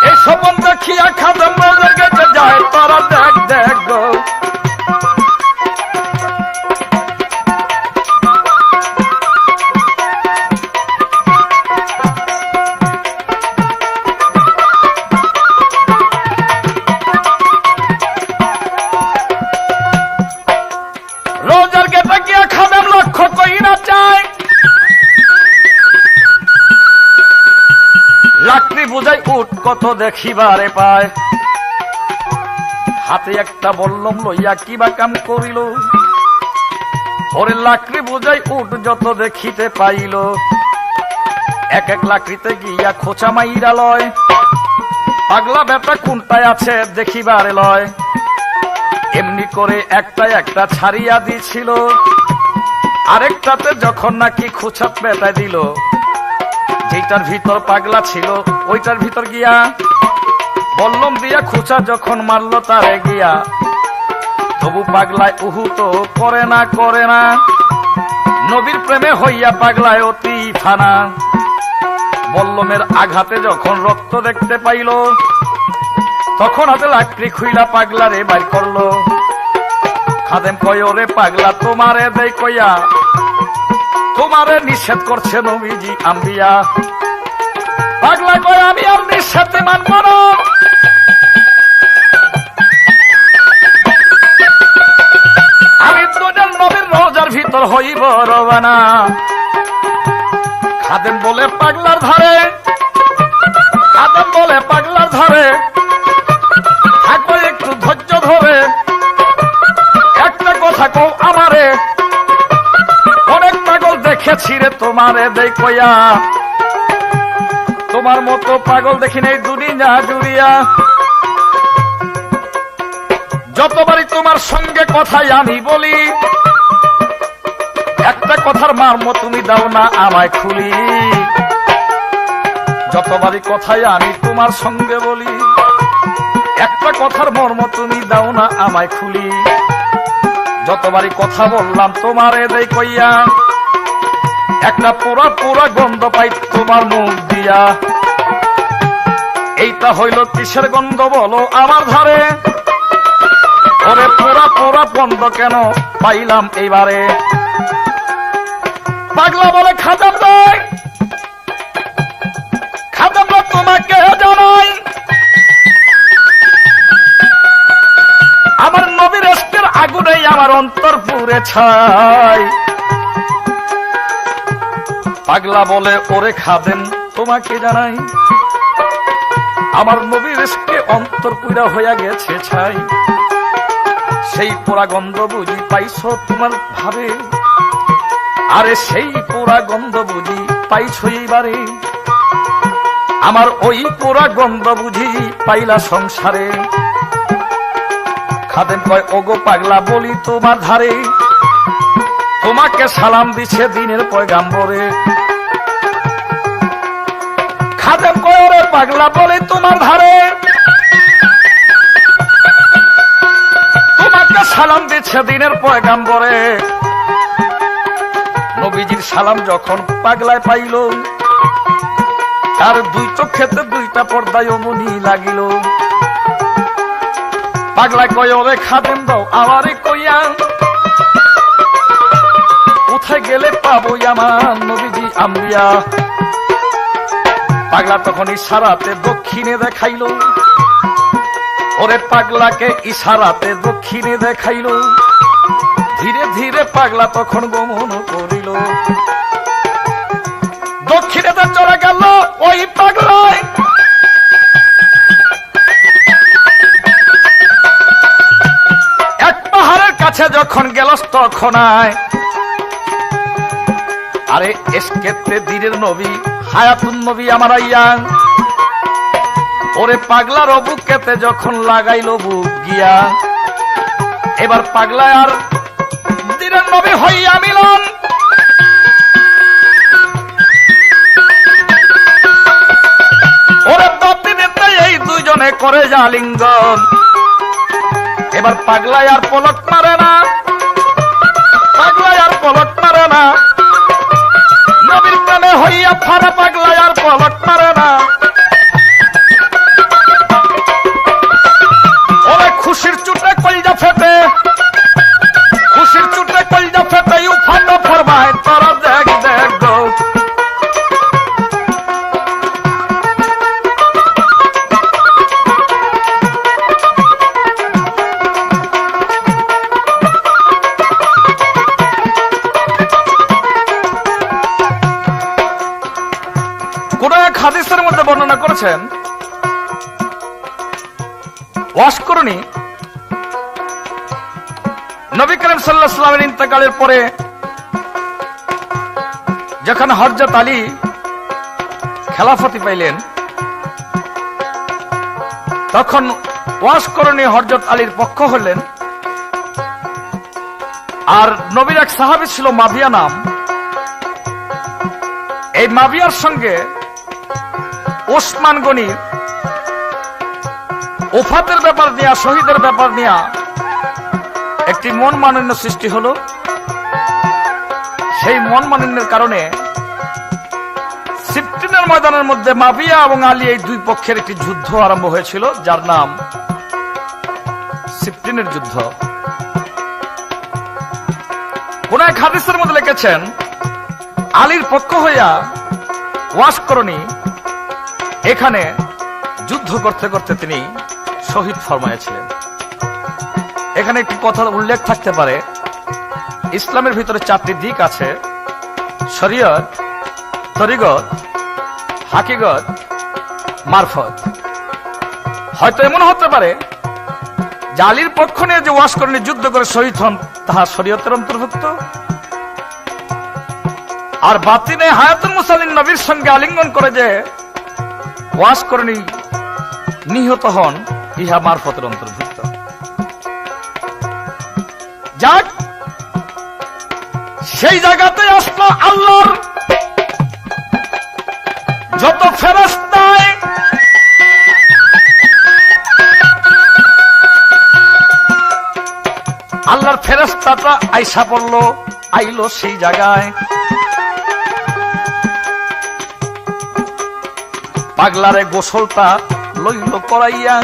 এই স্বপন দেখিয়া খাদেম রোজার গেটে যায়। তারা দেখ দেখ গো রোজার গেটে গিয়া খাদেম লক্ষ্য কইরা চায়। লাকড়ি বুঝাই উঠ কত দেখিবারে পায়, হাতে একটা বল্লম লইয়া কিবা কাম করিল। ওরে লাকড়ি বুঝাই উঠ যত দেখিতে পাইল, এক এক লাকড়িতে গিয়া খোঁচা মাইরা লয়। পাগলা বেটা কোনটায় আছে দেখিবারে লয়, এমনি করে একটা একটা ছাড়িয়া দিছিল। আরেকটাতে যখন নাকি খোঁচা পেটায় দিল, যেটার ভিতর পাগলা ছিল ওইটার ভিতর গিয়া বল্লম দিয়া খুচা যখন মারল তারে গিয়া। তবু পাগলায় উহু তো করে না করে না, নবীর প্রেমে হইয়া পাগলায় অতি ফানা। বল্লমের আঘাতে যখন রক্ত দেখতে পাইল, তখন হাতে লাকড়ি খুইলা পাগলারে বাইর করলো। খাদেম কয় ওরে পাগলা তোমারে দেই কইয়া, তোমারে নিষেধ করছে নবীজি আম্বিয়া। পাগলা কয় আমি আর নিঃস্বার্থে মানব না। আমি দুজন নবীর রোজার ভিতর হইব রবানা। খাদেম বলে পাগলার ধারে, খাদেম বলে পাগলার ধারে থাকো একটু ধৈর্য ধরে, একটা কথা কও আমারে, অনেক পাগল দেখেছি রে তোমারে দেখয়া, তোমার মতো পাগল দেখি নাই দুনিয়া জুড়িয়া। যতবারই তোমার সঙ্গে কথাই আমি বলি, একটা কথার মর্ম তুমি দাও না আমায় খুলি। যতবারই কথাই আমি তোমার সঙ্গে বলি, একটা কথার মর্ম তুমি দাও না আমায় খুলি। যতবারই কথা বললাম তোমারে দেই কইয়া, একটা পুরা পুরা গন্ধ পাই তোমার মুখ দিয়া। এইটা হইল কিসের গন্ধ বলো আমার ধারে, ওরে পুরা পুরা গন্ধ কেন পাইলাম এইবারে। পাগলা বলে খাদেম রে, খাদেম রে তোমাকে জানাই, আমার নবীর ইশকের আগুনে আমার অন্তর পুড়ে ছাই। পাগলা বলে ওরে খাদেম তোমাকে জানাই, আমার নবীর ইশকে অন্তর পুরা হইয়া গেছে ছাই। সেই পোড়া গন্ধ বুঝি পাইছো তোমার ভাবে, আরে সেই পোড়া গন্ধ বুঝি পাইছো এইবারে। আমার ওই পোড়া গন্ধ বুঝি পাইলা সংসারে। খাদেম কয় ওগো পাগলা বলি তোমার ধারে, তোমাকে সালাম দিছে দিনের পয়গাম্বরে। খাদেম কয় ওরে পাগলা বলি তোমার ধারে, তোমাকে সালাম দিছে দিনের পয়গাম্বরে। নবীজির সালাম যখন পাগলায় পাইল, তার দুই চোখেতে দুইটা পর্দায় অমনি লাগিল। পাগলায় কয় ওরে খাদেম দাও আমারে কইয়া, কোথায় গেলে পাবো আমার নবীজি আম্বিয়া। পাগলা তখন ইশারাতে দক্ষিণে দেখাইল, ওরে পাগলাকে ইশারাতে দক্ষিণে দেখাইল। ধীরে ধীরে পাগলা তখন গমন করিল, দক্ষিণেতে চলে গেল ওই পাগলায়। এক পাহাড়ের কাছে যখন গেল তখন আরে এসকেতে দিনের নবী হায়াতুন নবী আমার আইয়া, ওরে পাগলার বুকেতে যখন লাগাইল বুক গিয়া। এবার পাগলা আর দিনের নবী হইয়া মিলন, ওরে বাপিনেতে এই দুইজনে করে জালিঙ্গন। এবার পাগলায় আর পলক মারে না, পাগলায় আর পলক মারে না, নবীর প্রেমে হইয়া ফারা পাগলায় আর পলক মারে না। ওরে খুশির চুটে কলিজা ফেটে, খুশির চুটে কলিজা ফেটে উফানো ফরমায় তারা দেখ দেখ গো। কোন এক হাদিসের মধ্যে বর্ণনা করেছেন, ওয়াশকরণী নবী করিম সাল্লাল্লাহু আলাইহি ওয়াসাল্লামের ইন্তেকালের পরে যখন হযরত আলী খেলাফতি পাইলেন, তখন ওয়াশকরণী হযরত আলীর পক্ষ হলেন। আর নবীর এক সাহাবী ছিল মাবিয়া নাম, এই মাবিয়ার সঙ্গে ওসমান গনির ওফাতের ব্যাপার নিয়ে, শহীদের ব্যাপার নিয়ে একটি মন মালিন্য সৃষ্টি হলো। সেই মন মালিন্যের কারণে সিফটিনের ময়দানের মধ্যে মাবিয়া এবং আলী এই দুই পক্ষের একটি যুদ্ধ আরম্ভ হয়েছিল, যার নাম সিফটিনের যুদ্ধ। কোন এক হাদিসের মধ্যে লিখেছেন, আলীর পক্ষ হইয়া ওয়াশকরণী এখানে যুদ্ধ করতে করতে তিনি শহীদ ফরমায়েছিলেন। এখানে একটি কথা উল্লেখ থাকতে পারে, ইসলামের ভিতরে 4টি দিক আছে: শরীয়ত, তরিকত, হাকিকত, মারফত। হয়তো এমন হতে পারে যে আলীর পক্ষ নিয়ে যে ওয়াস করেনি, যুদ্ধ করে শহীদ হন, তাহা শরীয়তের অন্তর্ভুক্ত। আর বাতিনে হায়াতুল মুসাল্লিন নবীর সঙ্গে আলিঙ্গন করে যে ওয়াস করেনি, নিহত হন, ইহা মারফতের অন্তর্ভুক্ত। যাক, সেই জায়গাতে আসলো আল্লাহর যত ফেরেশতায় আল্লাহর ফেরেশতাটা আইসা পড়লো, আইলো সেই জায়গায়। পাগলারে গোসলটা লইল করাইয়া,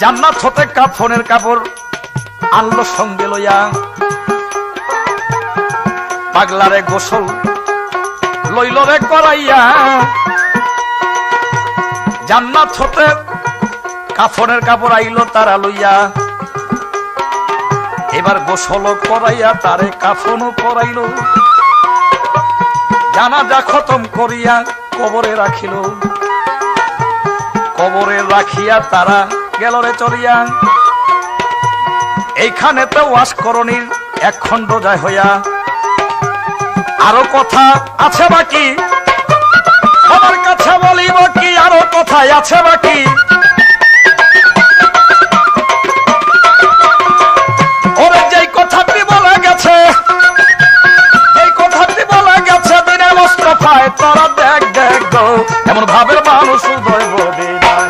জান্নাত হতে কাফনের কাপড় আনলো সঙ্গে লইয়া। পাগলারে গোসল লইল রে করাইয়া, জান্নাত হতে কাফনের কাপড় আইলো তারা লইয়া। এবার গোসল করাইয়া তারে কাফনও পরাইল, জানাজা খতম করিয়া কবরে রাখিল। কবরে রাখিয়া তারা গেল রে চলিয়া। এইখানে তো ওয়াস করণীর এক খণ্ড যায় হইয়া। আরো কথা আছে বাকি, আমার কাছে বলিব কি, আরো কথাই আছে বাকি। ওরে যেই কথাটি বলা গেছে, এই কথাটি বলা গেছে দিনে মোস্তফায়, তোরা দেখ দেখ গো, এমন ভাবের মানুষ উদয় বলি নাই।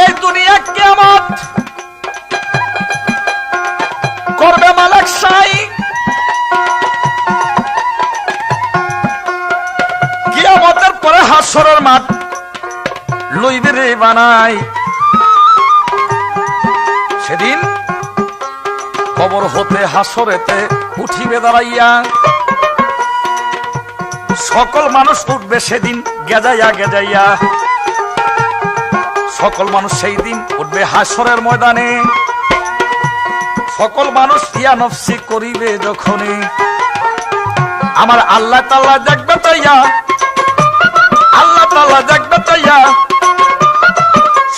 এই দুনিয়া কিয়ামত করবে মালিক সাই। কিয়ামতের পরে হাসরের মাঠ লইবে রে বানাই। সেদিন কবর হতে হাসরেতে উঠিবে দাঁড়াইয়া। সকল মানুষ উঠবে সেদিন গেজাইয়া গেজাইয়া। সকল মানুষ সেই দিন উঠবে হাসরের ময়দানে। সকল মানুষ ইয়া নফসি করিবে যখনই, আমার আল্লাহ তাআলা দেখবে তাইয়া, আল্লাহ তাআলা দেখবে তাইয়া।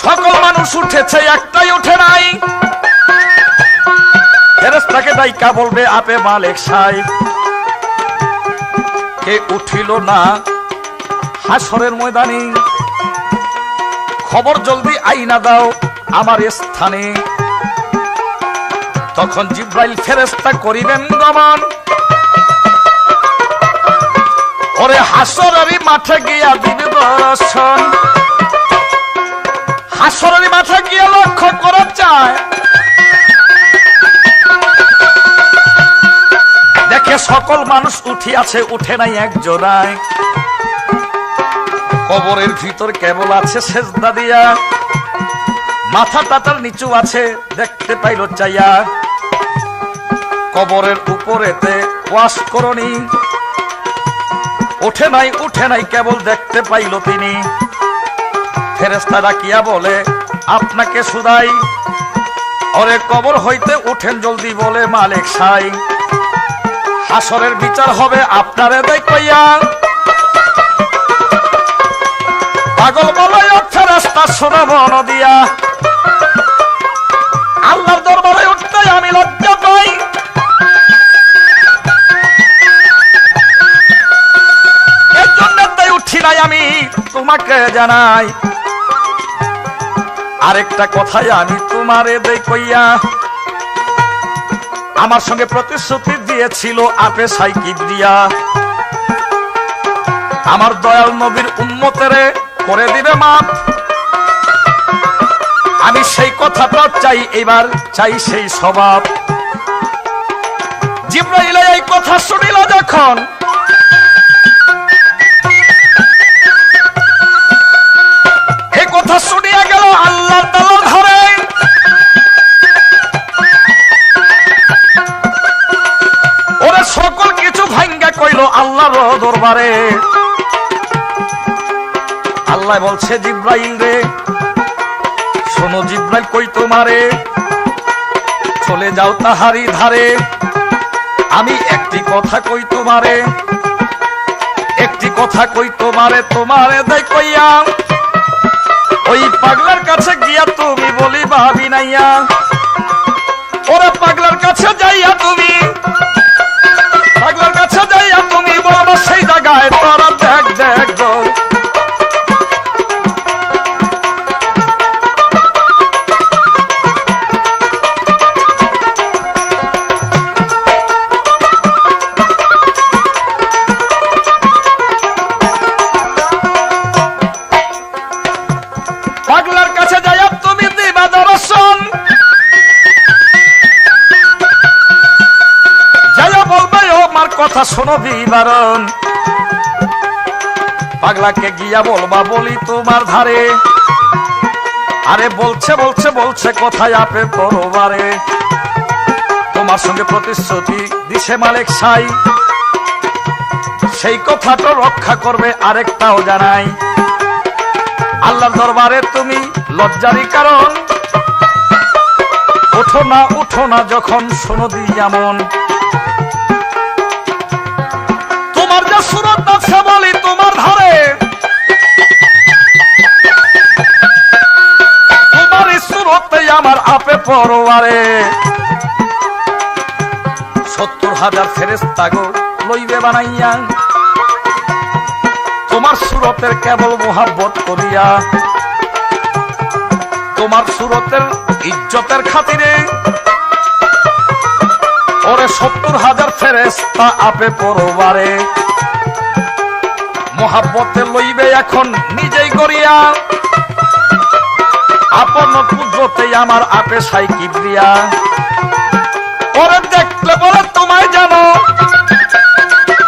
সকল মানুষ উঠেছে, একটাই উঠে নাই। ফেরেশতাকে ডাইকা বলবে, আপে মালিক সাই, কে উঠিল না হাসরের ময়দানে? খবর জলদি আইনা দাও আমার স্থানে। তখন জিব্রাইল ফেরেশতা করিবেন গমন, ওরে হাসরের মাঠে গিয়া দিবে দর্শন। হাসরের মাঠে গিয়া লক্ষ্য করা চায়, দেখে সকল মানুষ উঠিয়াছে, উঠে নাই একজনায়। কবরের ভিতর কেবল আছে সেজদা দিয়া, মাথাটা তার নিচু আছে, দেখতে পাইল চাইয়া। কবরের উপরেতে ওয়াস করণী, উঠে নাই উঠে নাই, কেবল দেখতে পাইল তিনি। ফেরেশতা ডাকিয়া বলে, আপনাকে শুধাই, ওরে কবর হইতে উঠেন জলদি, বলে মালিক সাই। হাসরের বিচার হবে আপনারে দেখাইয়া। পাগল বলয় ফেরেশতা শোনাব নদিয়া, আল্লাহর দরবারে উঠতে আমি লজ্জা পাই। এর জন্য তাই উঠি নাই, আমি তোমাকে জানাই। আরেকটা কথাই আমি তোমারে দেখাইয়া, আমার সঙ্গে প্রতিশ্রুতি দিয়েছিল আপে সাইকিব দিয়া, আমার দয়াল নবীর উম্মতেরে করে দিবে মাপ। আমি সেই কথাটা চাই, এবার চাই সেই স্বভাব। জিব্রাইল এই কথা শুনিল যখন, দিল আল্লাহর দরবারে। আল্লাহ বলছে জিব্রাইল রে, শোনো জিব্রাইল কই তোমারে, চলে যাও তাহারি ধারে। আমি একটি কথা কই তোমারে, একটি কথা কই তোমারে, তোমারে দেখ কইয়া ওই পাগলার কাছে গিয়া তুমি বলি ভাবি নাইয়া। ওরা পাগলার কাছে যাইয়া তুমি, পাগলার কাছে যাইয়া তুমি বলবা সেই জায়গায় তোরা দেখ দেখ গো। পাগলার কাছে যাইয়া তুমি দিবা দর্শন, যাইয়া বলবে ও আমার কথা শোনো বিবরণ। পাগলাকে গিয়া বলবা বলি তোমার ধারে, আরে বলছে বলছে বলছে কোথায় আপে পরবারে। তোমার সঙ্গে প্রতিশ্রুতি দিছে মালিক সাই, সেই কথাটা রক্ষা করবে আরেকটাও জানাই। আল্লাহর দরবারে তুমি লজ্জারি কারণ, উঠো না যখন শোনো দিয়া মন। তোমার যে সুরত আছে বলি তোমার ধারে, তোমার সুরতে আমার আপে পরবারে। 70,000 ফেরেশতা গো লইবে বানাইয়া, তোমার সুরতের কেবল মোহাব্বত করিয়া। তোমার সুরতের ইজ্জতের খাতিরে ওরে 70,000 ফেরেশতা আপে পরবারে। মোহাব্বতে লইবে এখন নিজেই করিয়া, আপন কুদরতে আমার আপে সাই কিবরিয়া। ওরে দেখলে বলে তোমায় জানো,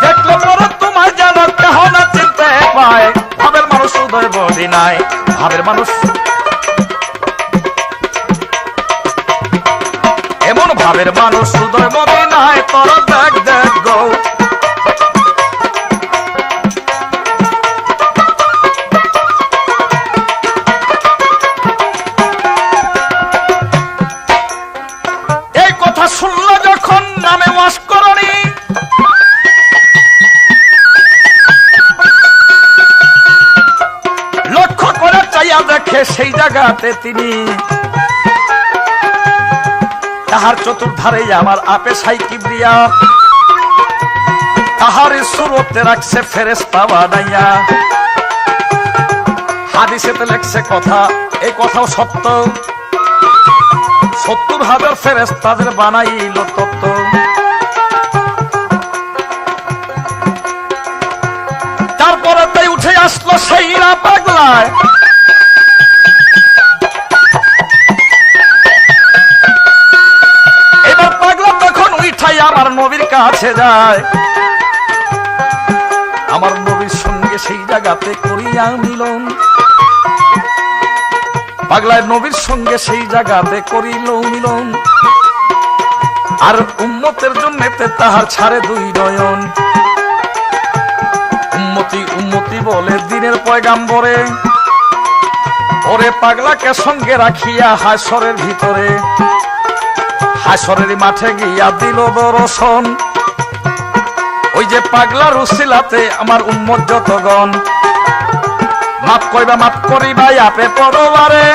দেখলে বলে তোমায় জানো, কেহ না চিনতে পায়। ভাবের মানুষ উদয় বলি নাই, ভাবের মানুষ এমন ভাবের মানুষ উদয় বলি নাই। তোর দেখ দেখ গো, এই কথা শুনলো যখন নামে ওয়াজ করনি, লক্ষ্য করে চাইয়া দেখে সেই জায়গাতে তিনি, তাহার চতুর্ধারে আমার আপে সাই কিবরিয়া। তাহার সুরতে রাখছে ফেরেশতা বানাইয়া। হাদিসেতে লেখছে কথা, এই কথাও সত্য। 70,000 ফেরেশতাদের বানাইল তত্ত্ব। তারপরে তাই উঠে আসলো সেইরা পাগলায়, এবার পাগলা তখন উঠাই আমার নবীর কাছে যায়। আমার নবীর সঙ্গে সেই জায়গাতে করিয়া মিলন, পাগলায় নবীর সঙ্গে সেই জায়গাতে করিল মিলন। আর উম্মতের জন্য তাহার ছাড়ে দুই নয়ন। উম্মতি উম্মতি বলে দিনের পয়গাম্বরে, ওরে পাগলাকে সঙ্গে রাখিয়া হাসরের ভিতরে, হাসরের মাঠে গিয়া দিল দর্শন। ওই যে পাগলার উসিলাতে আমার উম্মত যতগণ, মাফ কইবা মাফ করিবা আপে পরবারে।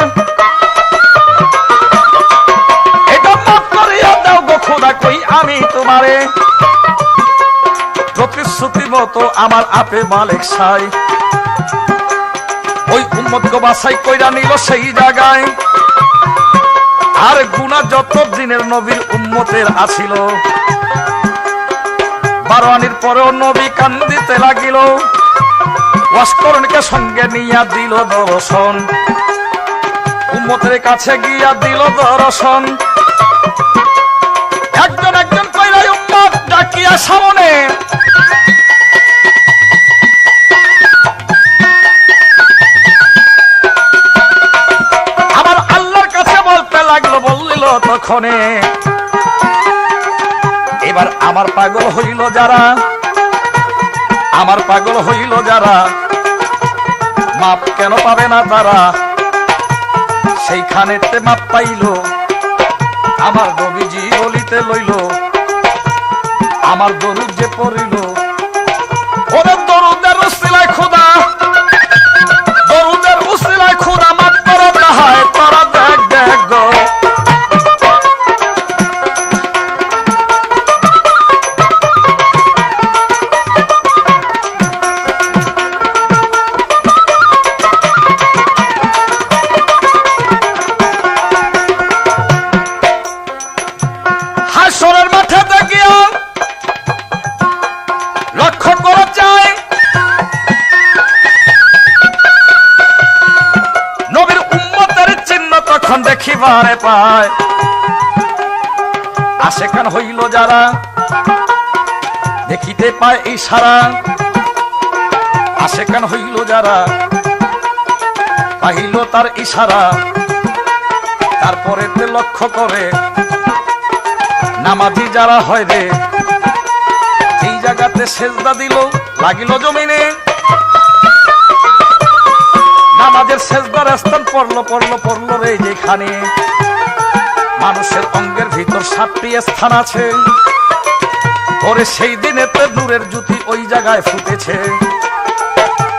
এটা মাফ করিয়া দাও গো খোদা কই আমি তোমারে। প্রতিশ্রুতি মতো আমার আপে মালিক সাই, ওই উম্মত গো বাছাই কইরা নিল সেই জায়গায়। আর গুনাহ যত দিনের নবীর উম্মতের আছিল, 12 আনির পরেও নবী কান্দিতে লাগিল। ওয়াসকরণকে সঙ্গে নিয়া দিল দর্শন, উম্মতের কাছে গিয়া দিল দর্শন। একজন একজন কইরা উম্মত ডাকিয়া সামনে, আবার আল্লাহর কাছে বলতে লাগলো, বললিল তখনে এবার আমার পাগল হইল যারা, আমার পাগল হইল যারা, মাপ কেন পাবে না তারা? সেইখানেতে মাপ পাইল আমার নবীজি বলিতে লইল, আমার দরুদ যে পড়িল, ওরে দরুদের উসিলায় খোদা, দরুদের উসিলায় খোদা মাপ করো না হয় তারা, দেখ দেখ গো। হাসরের মাঠে দেখিয়া লক্ষ্য করা যায় নবীর উম্মতের চিহ্ন তখন দেখিবারে পায়। আশেকান হইল যারা দেখিতে পায় ইশারা, আশেকান হইল যারা পাইল তার ইশারা। তারপরে লক্ষ্য করে নামাজি যারা হয় রে, এই জায়গাতে সেজদা দিল লাগিল জমিনে, নামাজের সেজদার স্থান পড়লো পড়লো পড়লো রে যেখানে। মানুষের অঙ্গের ভিতর 7টি স্থান আছে, ওরে সেই দিনেতে নূরের জ্যোতি ওই জায়গায় ফুটেছে।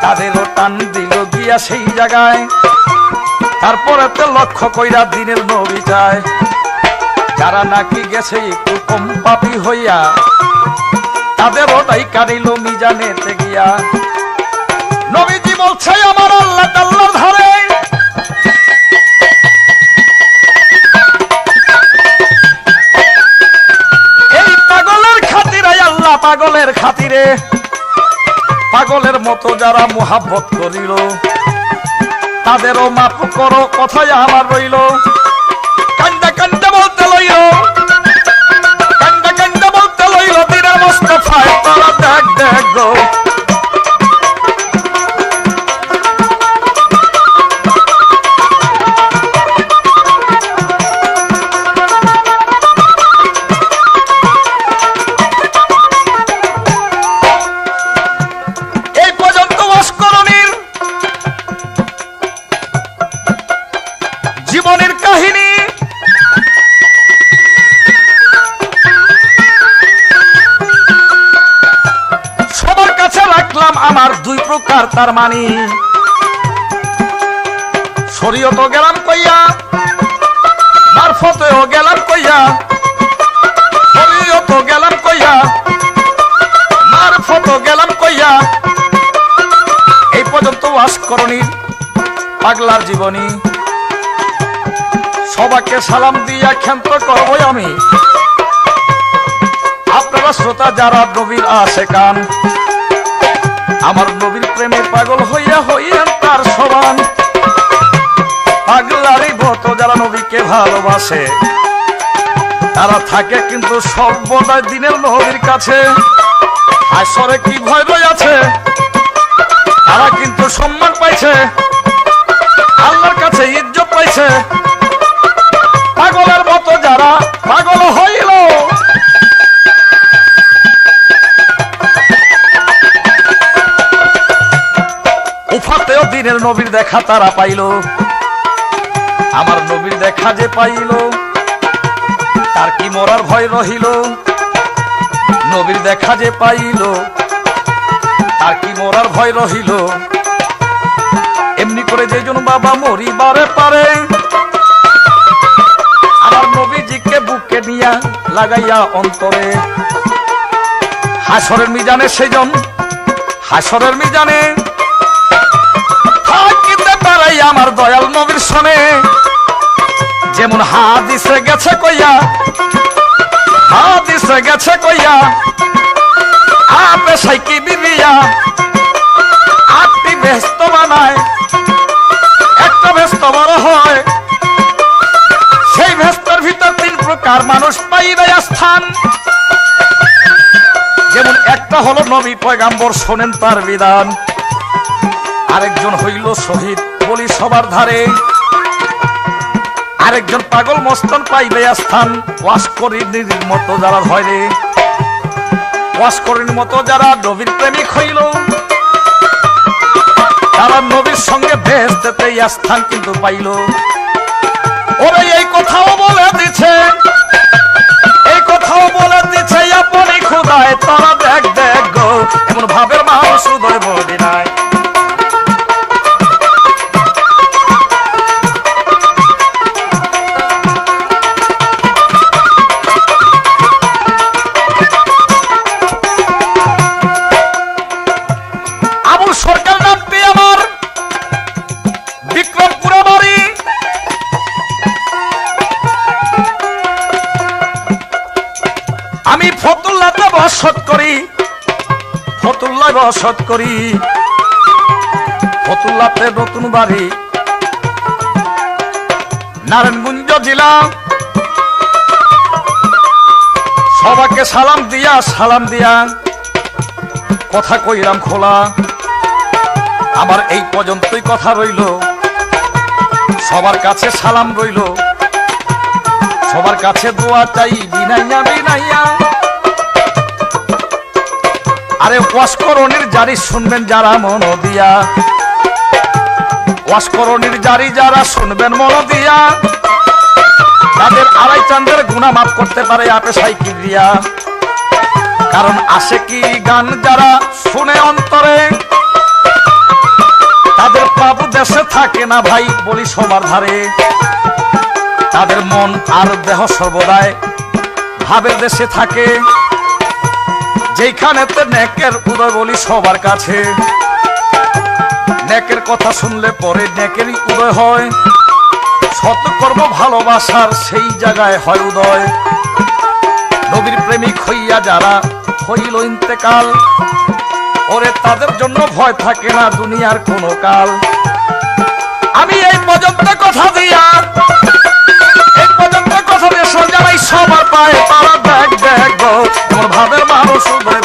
তাদেরও টান দিল গিয়া সেই জায়গায়, তারপরে লক্ষ্য কইরা দিনের নবী যায়। যারা নাকি গেছে একটু কম পাপী হইয়া, তাদের ওটাই কারিল মিজানেতে গিয়া। নবীজি বলছে আমার আল্লাহ তাআলার ধারে এই পাগলের খাতিরে, আল্লাহ পাগলের খাতিরে, পাগলের মতো যারা মুহাব্বত করিল, তাদেরও মাফ করো কথাই আমার রইল। কান্দা কান্দা বলতে লইল, কান্দা কান্দা বলতে লইল দিনের মুস্তাফায় তারা, দেখ দেখ গো। এই পর্যন্ত অস্করণীর জীবনের কাহিনী। সবার কাছে রাখলাম আমার 2 প্রকার তার মানি। শরীয়ত গেলাম কইয়া, মারফতেও গেলাম কইয়া, শরীয়ত গেলাম কইয়া, মারফত গেলাম কইয়া। এই পর্যন্ত ওয়াসকরণীর পাগলার জীবনী। সবাইকে সালাম দিয়া ক্ষান্ত করব আমি। আপনারা শ্রোতা যারা নবীর আশেকান, আমার নবীর প্রেমে পাগল হইয়া হইয়েন তার সমান। পাগলারই মতো যারা নবীকে ভালোবাসে, তারা থাকে কিন্তু সর্বদাই দিনের নবীর কাছে। হাসরে কি ভয় রয়েছে, তারা কিন্তু সম্মান পাইছে, আল্লাহর কাছে ইজ্জত পাইছে। পাগলের মতো যারা পাগল হইল, উফাতেও দিনের নবীর দেখা তারা পাইল। আমার নবীর দেখা যে পাইল, তার কি মরার ভয় রহিল? নবীর দেখা যে পাইল, তার কি মরার ভয় রহিল? এমনি করে যেজন বাবা মরিবারে পারে, আমার নবীজিকে বুকে নিয়া লাগাইয়া অন্তরে। হাসরের মিজানে সেজন, হাসরের মিজানে থাকিতে পারে আমার দয়াল নবীর সনে। যেমন হাদিসে গেছে কইয়া, হাদিসে গেছে কইয়া, আপে সাইকি বিবিয়া 8টি ব্যস্ত বানায়, একটা ব্যস্ত বড় হয়। সেই ভেস্তের ভিতর 3 প্রকার মানুষ পাইবে স্থান। যেমন একটা হলো নবী পয়গাম্বর, শোনেন তার বিধান। আরেকজন হইল শহীদ বলি সবার ধারে, আরেকজন পাগল মস্তন পাইবে স্থান। ওয়াসকরীর মতো যারা হয় রে, ওয়াসকরণীর মতো যারা নবীর প্রেমিক হইল, তারা নবীর সঙ্গে বেহেশতেতে স্থান কিন্তু পাইল। ওরে এই কথাও বলে দিছে, এই কথাও বলে দিছে আপনি খোদায়, তারা দেখ দেখ গো এমন ভাবের মানুষ উদয় মদিনায়। আবুল সরকার নামটি আমার, বিক্রমপুরে বাড়ি। আমি ফতুল্লাতে বসত করি, ফতুল্লায় বসত করি, ফতুল্লাতে নতুন বাড়ি, নারায়ণগঞ্জ জেলা। সবাইকে সালাম দিয়া কথা কইরাম খোলা। আমার এই পর্যন্তই কথা রইল, সবার কাছে সালাম রইল, সবার কাছে দোয়া চাই বিনাইয়া বিনাইয়া। আরে ওয়াসকরণীর জারি শুনবেন যারা মন দিয়া, ওয়াসকরণীর জারি যারা শুনবেন মন দিয়া, তাদের আড়াই চাঁদের গুনাহ মাফ করতে পারে আপে সাইকিল দিয়া। কারণ আশিকি গান যারা শুনে অন্তরে, তাদের পাপ দেশে থাকে না ভাই বলি সবার ধারে। তাদের মন আর দেহ সর্বদাই ভাবের দেশে থাকে, যেখানেতে নেকের উদয় বলি সবার কাছে। নেকের কথা শুনলে পরে নেকেরই উদয় হয়, সৎকর্ম ভালোবাসার সেই জায়গায় হয় উদয়। নবীর প্রেমিক হইয়া যারা হইল ইন্তেকাল, ওরে তাদের জন্য ভয় থাকে না দুনিয়ার কোনো কাল। আমি এই পর্যন্ত কথা দিয়া, এই পর্যন্ত কথা দিয়ে সজাই সবার পায়, তারা দেখ দেখ গো এমন ভাবের মানুষ উদয়